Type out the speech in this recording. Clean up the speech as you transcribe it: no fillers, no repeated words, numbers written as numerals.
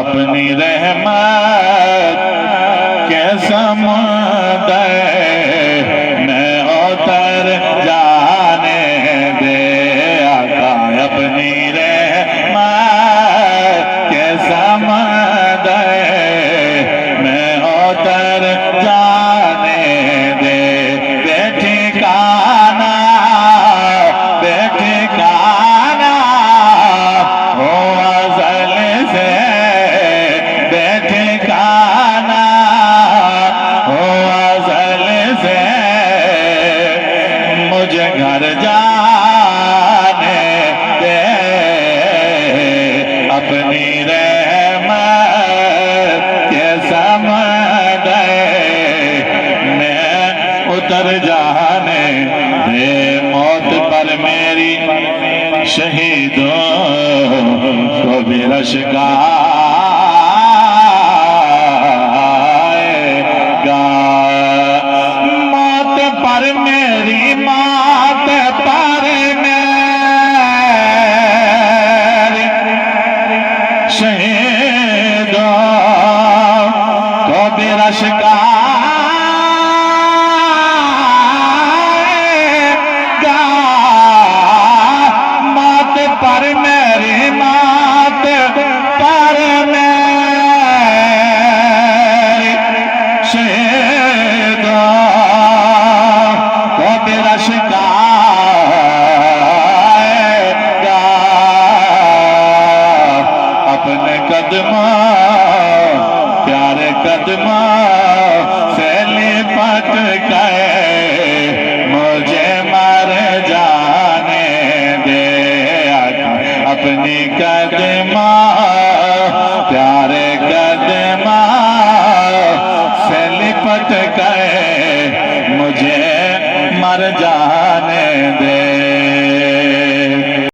اپنی رحمت کے سمندر میں اتر جانے دے آقا، اپنی رحمت کے سمندر میں اتر جانے دے، بے ٹھکانہ ہو ازل سے، بے ٹھکانہ ہو ازل سے، مجھے گھر جانے دے، اپنی رحمت کے سمندر میں اتر جانے دے، موت پر میری شہیدوں کو بھی رشک آئے گا، موت پر میری، موت پر میری شہیدوں کو بھی رشک پر میری، موت پر میری شہیدوں کو بھی رشک آئے گا، اپنے قدموں پیارے قدموں سے لپٹ گئے، مجھے مر جانے دے، اپنی قدموں پیارے قدموں سے لپٹ گئے، مجھے مر جانے دے۔